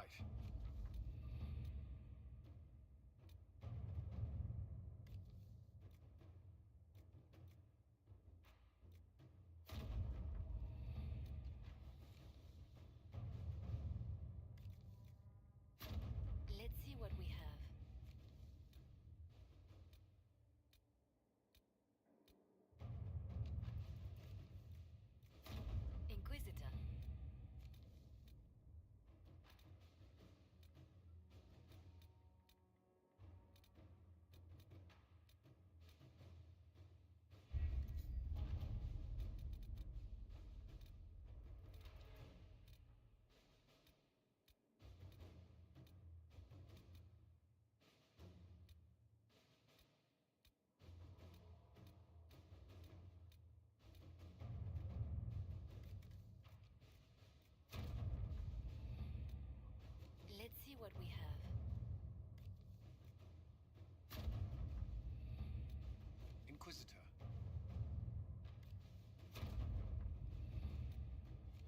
right. Let's see what we have. Inquisitor. Let's see what we have. Inquisitor.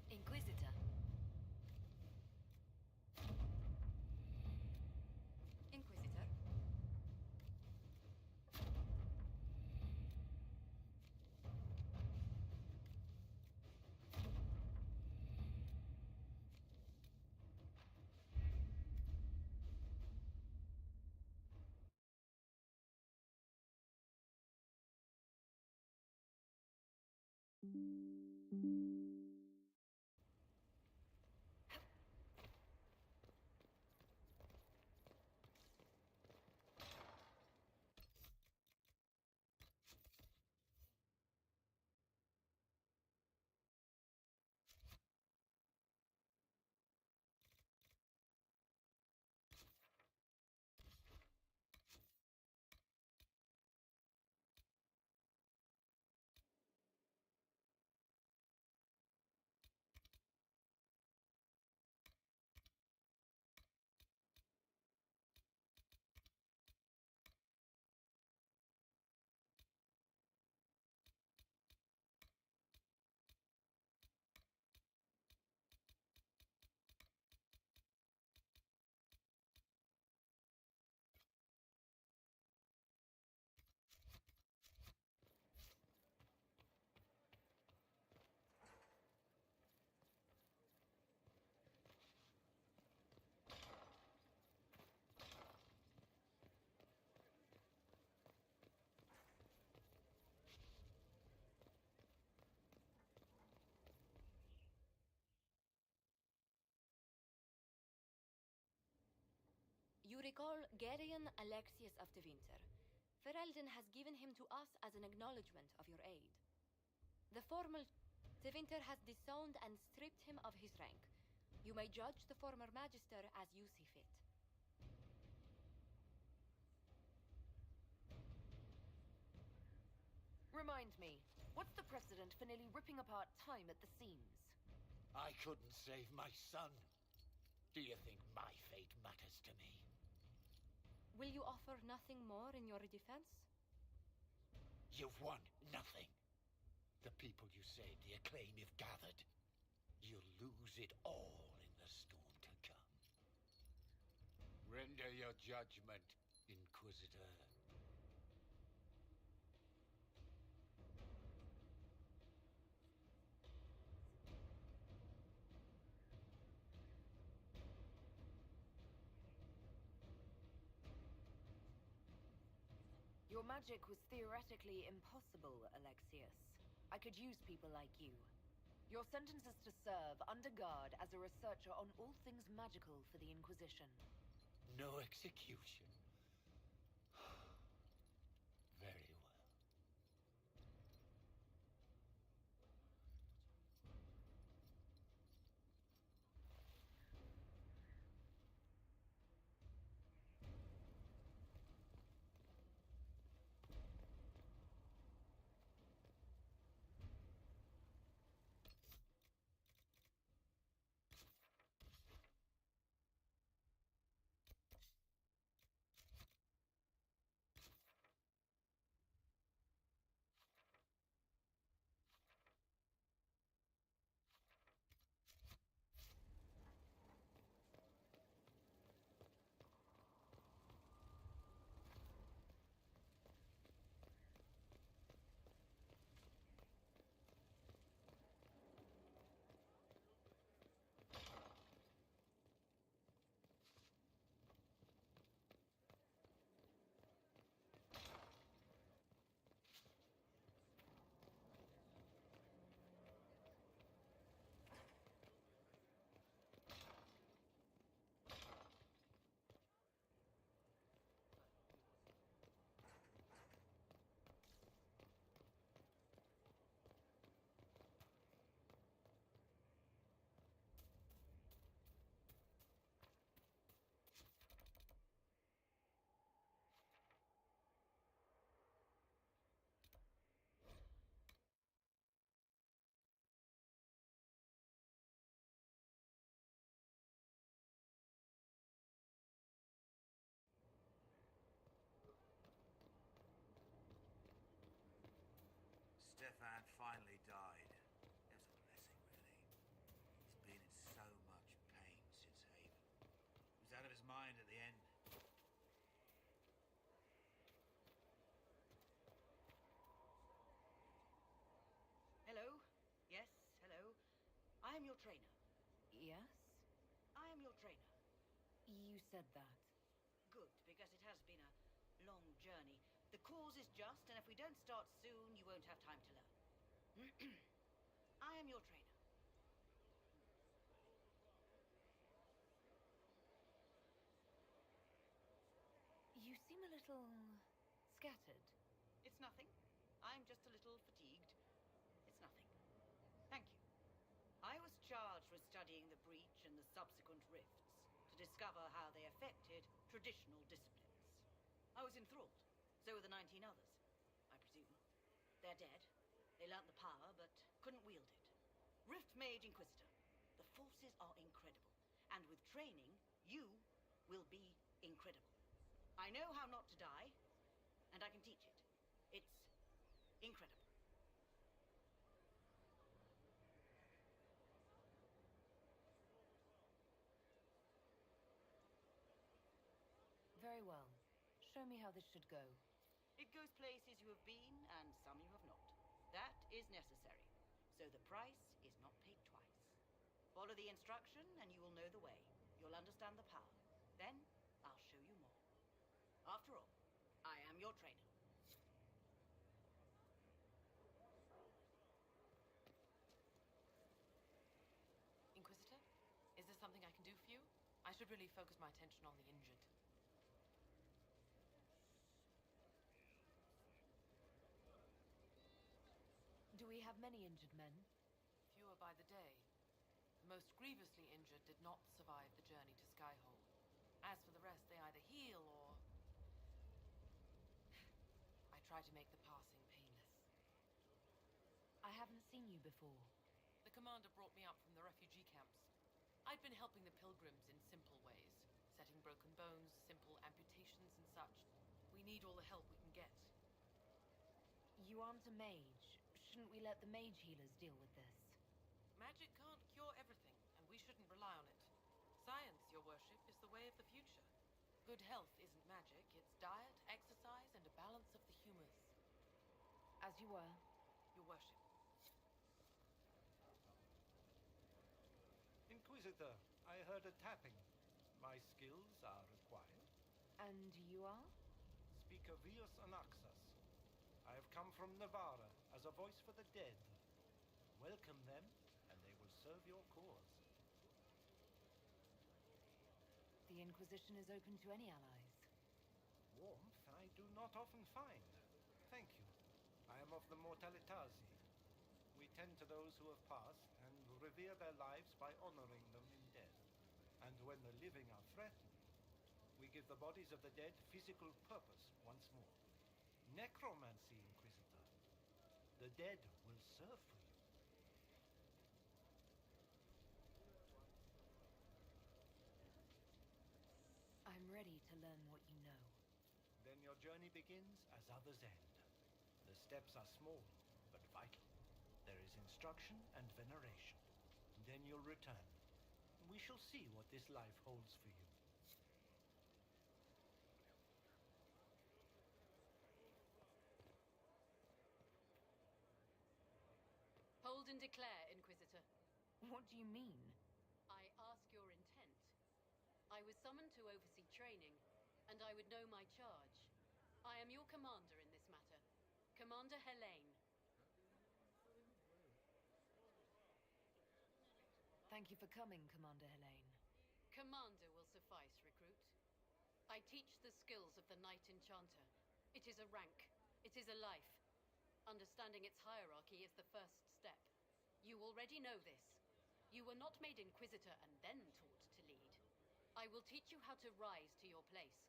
Inquisitor. Inquisitor. You recall Gerion Alexius of Tevinter. Ferelden has given him to us as an acknowledgement of your aid. The formal Tevinter has disowned and stripped him of his rank. You may judge the former Magister as you see fit. Remind me, what's the precedent for nearly ripping apart time at the seams? I couldn't save my son. Do you think my fate matters to me? Will you offer nothing more in your defense? You've won nothing. The people you saved, the acclaim you've gathered. You'll lose it all in the storm to come. Render your judgment, Inquisitor. Your magic was theoretically impossible, Alexius. I could use people like you. Your sentence is to serve under guard as a researcher on all things magical for the Inquisition. No execution. Very well. Stefan finally died. It was a blessing, really. He's been in so much pain since Haven. He was out of his mind at the end. Hello? Yes, hello. I am your trainer. Yes? I am your trainer. You said that. Good, because it has been a long journey. The cause is just, and if we don't start soon, you won't have time to learn. I am your trainer. You seem a little scattered. It's nothing. I'm just a little fatigued. It's nothing. Thank you. I was charged with studying the breach and the subsequent rifts to discover how they affected traditional disciplines. I was enthralled. So were the 19 others, I presume. They're dead. They learnt the power, but couldn't wield it. Rift Mage Inquisitor. The forces are incredible. And with training, you will be incredible. I know how not to die, and I can teach it. It's incredible. Very well. Show me how this should go. It goes places you have been, and some you have not. That is necessary. So the price is not paid twice. Follow the instruction, and you will know the way. You'll understand the power. Then, I'll show you more. After all, I am your trainer. Inquisitor, is there something I can do for you? I should really focus my attention on the injured. Do we have many injured men? Fewer by the day. The most grievously injured did not survive the journey to Skyhold. As for the rest, they either heal or... I try to make the passing painless. I haven't seen you before. The commander brought me up from the refugee camps. I'd been helping the pilgrims in simple ways, setting broken bones, simple amputations and such. We need all the help we can get. You aren't a mage. Shouldn't we let the mage healers deal with this? Magic can't cure everything, and we shouldn't rely on it. Science, your worship, is the way of the future. Good health isn't magic, it's diet, exercise, and a balance of the humors. As you were. Your worship. Inquisitor, I heard a tapping. My skills are required. And you are? Speaker Vios Anaxas. I have come from Navarra as a voice for the dead. Welcome them, and they will serve your cause. The Inquisition is open to any allies. Warmth I do not often find. Thank you. I am of the Mortalitazi. We tend to those who have passed and revere their lives by honoring them in death. And when the living are threatened, we give the bodies of the dead physical purpose once more. Necromancy, Inquisitor. The dead will serve for you. I'm ready to learn what you know. Then your journey begins as others end. The steps are small, but vital. There is instruction and veneration. Then you'll return. We shall see what this life holds for you. Hold and declare, Inquisitor. What do you mean? I ask your intent. I was summoned to oversee training, and I would know my charge. I am your commander in this matter, Commander Helene. Thank you for coming, Commander Helene. Commander will suffice, recruit. I teach the skills of the Knight Enchanter. It is a rank. It is a life. Understanding its hierarchy is the first step. You already know this. You were not made Inquisitor and then taught to lead. I will teach you how to rise to your place,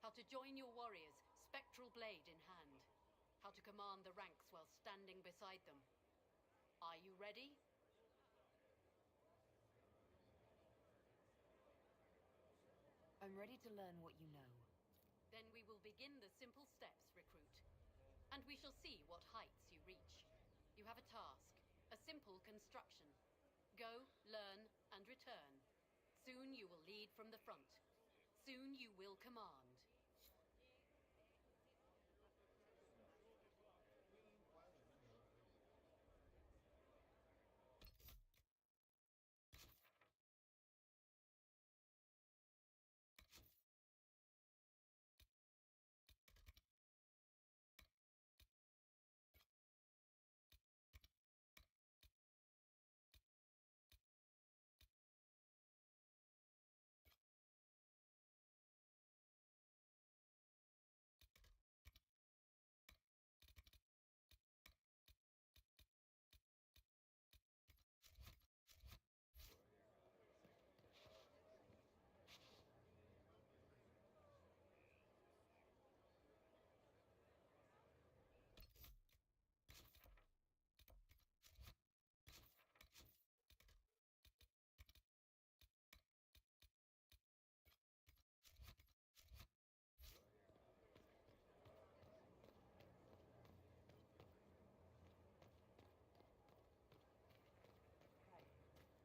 how to join your warriors, spectral blade in hand, how to command the ranks while standing beside them. Are you ready? I'm ready to learn what you know. Then we will begin the simple steps, recruit. And we shall see what heights you reach. You have a task, a simple construction. Go, learn, and return. Soon you will lead from the front. Soon you will command.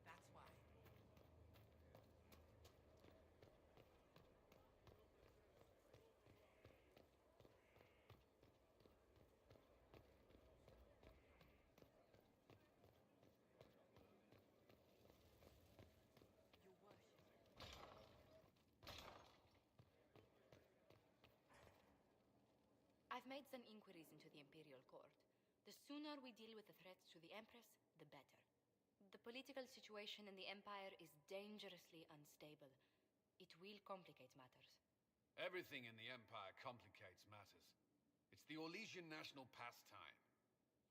That's why. Your worship. I've made some inquiries into the Imperial Court. The sooner we deal with the threats to the Empress, the better. The political situation in the Empire is dangerously unstable. It will complicate matters. Everything in the Empire complicates matters. It's the Orlesian national pastime.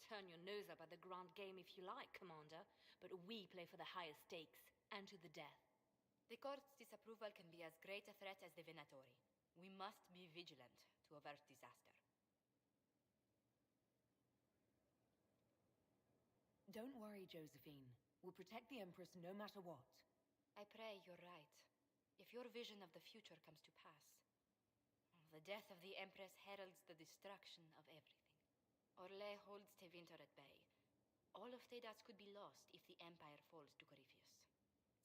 Turn your nose up at the grand game if you like, Commander, but we play for the highest stakes, and to the death. The court's disapproval can be as great a threat as the Venatori. We must be vigilant to avert disaster. Don't worry, Josephine. We'll protect the Empress no matter what. I pray you're right. If your vision of the future comes to pass, the death of the Empress heralds the destruction of everything. Orlais holds Tevinter at bay. All of Tedas could be lost if the Empire falls to Corypheus.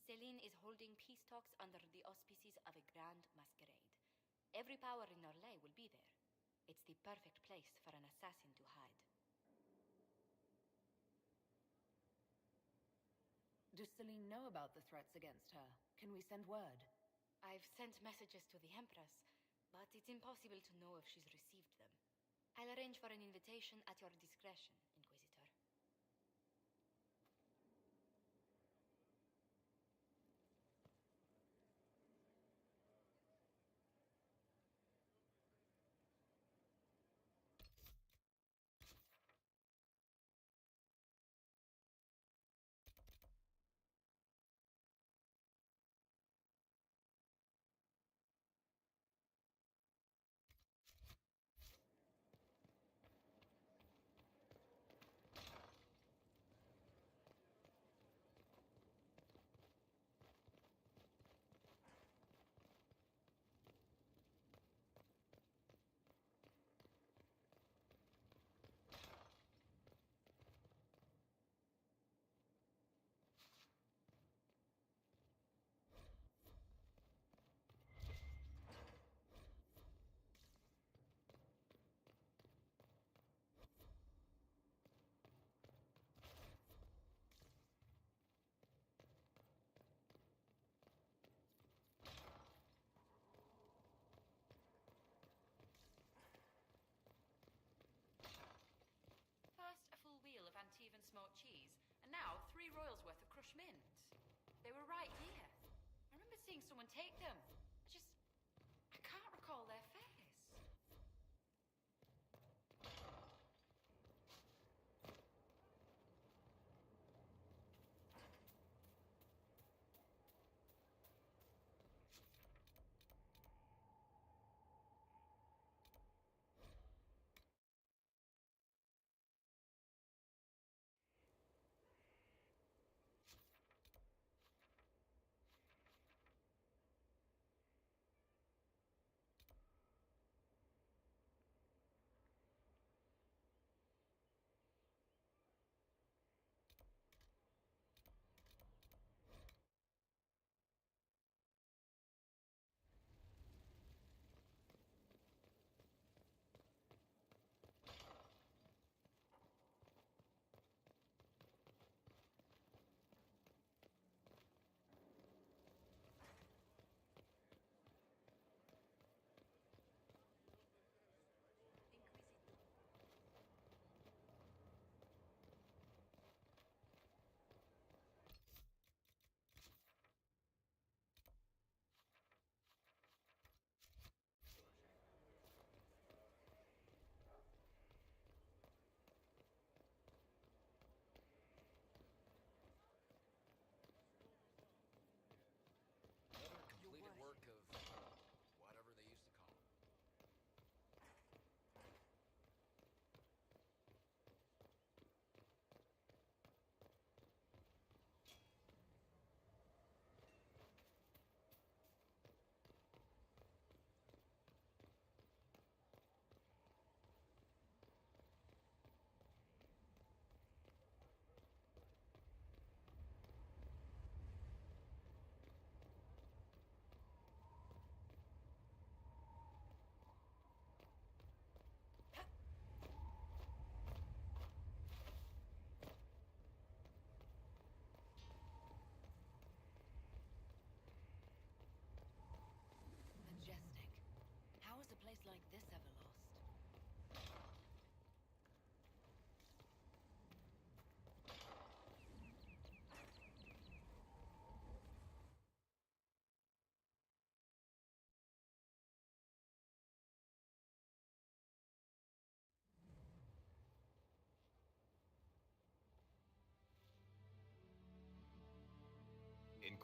Celine is holding peace talks under the auspices of a grand masquerade. Every power in Orlais will be there. It's the perfect place for an assassin to hide. Does Celine know about the threats against her? Can we send word? I've sent messages to the Empress, but it's impossible to know if she's received them. I'll arrange for an invitation at your discretion, Inquisitor. First, a full wheel of Antivan smoked cheese, and now 3 royals worth of crushed mint. They were right here. I remember seeing someone take them. I can't recall their face.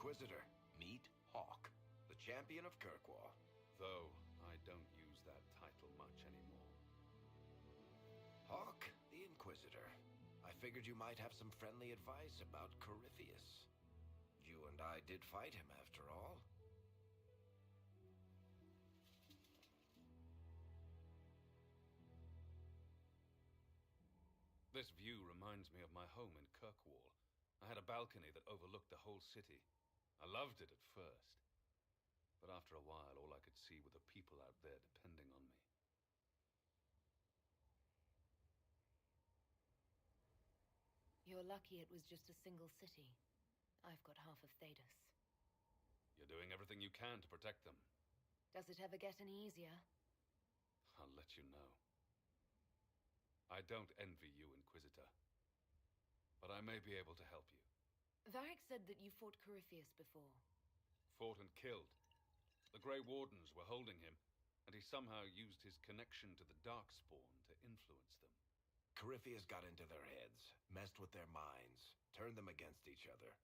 Inquisitor. Meet Hawk, the champion of Kirkwall. Though I don't use that title much anymore. Hawk, the Inquisitor. I figured you might have some friendly advice about Corypheus. You and I did fight him, after all. This view reminds me of my home in Kirkwall. I had a balcony that overlooked the whole city. I loved it at first. But after a while, all I could see were the people out there depending on me. You're lucky it was just a single city. I've got half of Thedas. You're doing everything you can to protect them. Does it ever get any easier? I'll let you know. I don't envy you, Inquisitor. But I may be able to help you. Varric said that you fought Corypheus before. Fought and killed. The Grey Wardens were holding him, and he somehow used his connection to the Darkspawn to influence them. Corypheus got into their heads, messed with their minds, turned them against each other.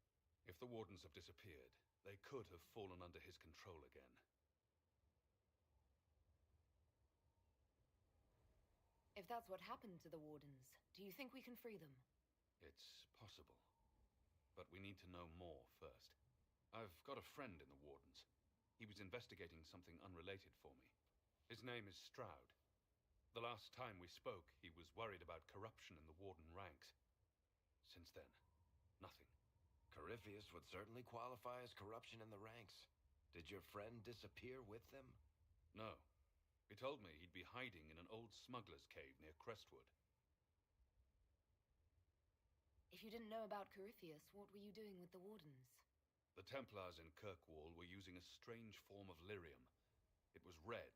If the Wardens have disappeared, they could have fallen under his control again. If that's what happened to the Wardens, do you think we can free them? It's possible. But we need to know more first. I've got a friend in the Wardens. He was investigating something unrelated for me. His name is Stroud. The last time we spoke, he was worried about corruption in the Warden ranks. Since then, nothing. Corypheus would certainly qualify as corruption in the ranks. Did your friend disappear with them? No. He told me he'd be hiding in an old smuggler's cave near Crestwood. If you didn't know about Corypheus, what were you doing with the Wardens? The Templars in Kirkwall were using a strange form of lyrium. It was red.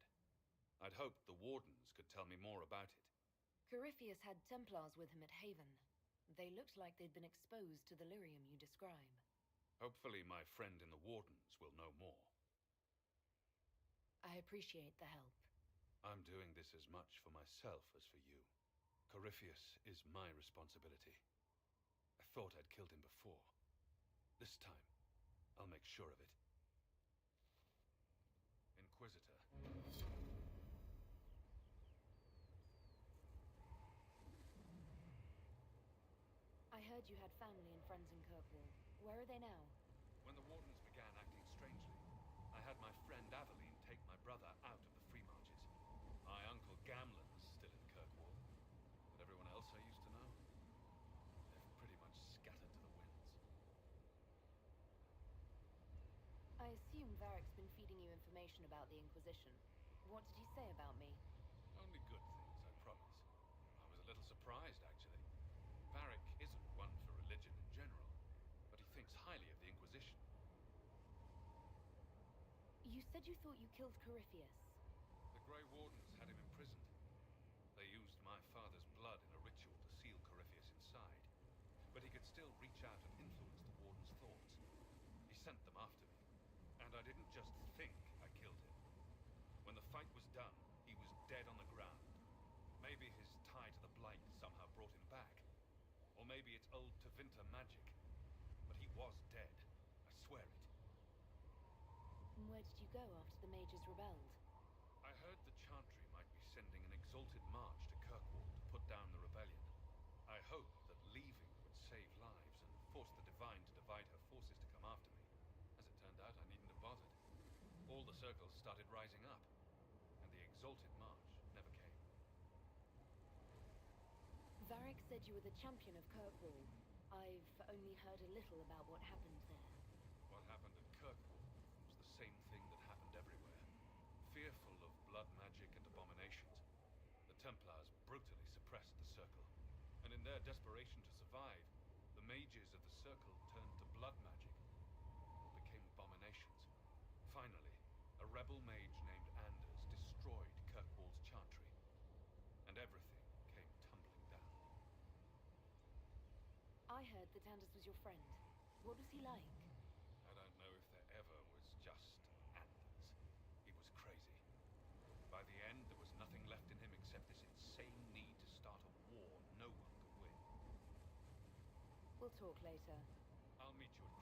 I'd hoped the Wardens could tell me more about it. Corypheus had Templars with him at Haven. They looked like they'd been exposed to the lyrium you describe. Hopefully my friend in the Wardens will know more. I appreciate the help. I'm doing this as much for myself as for you. Corypheus is my responsibility. I thought I'd killed him before. This time, I'll make sure of it. Inquisitor. I heard you had family and friends in Kirkwall. Where are they now? When the Wardens began acting strangely, I had my friend Aveline take my brother out of the Free Marches. My uncle Gamlen's still in Kirkwall. But everyone else I used to know, they've pretty much scattered to the winds. I assume Varric's been feeding you information about the Inquisition. What did he say about me? Only good things, I promise. I was a little surprised, actually. Varric isn't one for religion in general, but he thinks highly of the Inquisition. You said you thought you killed Corypheus. The Grey Wardens had him imprisoned. They used my father's blood in a ritual to seal Corypheus inside. But he could still reach out and influence the Warden's thoughts. He sent them after me. And I didn't just think I killed him. When the fight was done, he was dead on the ground. Maybe his tie to the Blight somehow brought him back. Or maybe it's old Tevinter magic. But he was dead. I swear it. And where did you go after the mages rebelled? I heard the Chantry might be sending an exalted march to Kirkwall to put down the rebellion. I hoped that leaving would save lives and force the Divine to divide her forces to come after me. As it turned out, I needn't have bothered. All the circles started rising up, and the exalted march never came. Varric said you were the champion of Kirkwall. I've only heard a little about what happened there. What happened at Kirkwall was the same thing that happened everywhere. Fearful of blood magic and abominations, the Templars brutally suppressed the Circle. And in their desperation to survive, the mages of the Circle turned to blood magic, or became abominations. Finally, a rebel mage named Anders destroyed Kirkwall's Chantry, and everything came tumbling down. I heard that Anders was your friend. What was he like? I don't know if there ever was just Anders. He was crazy. By the end, there was nothing left in him except this insane need to start a war no one could win. We'll talk later. I'll meet you at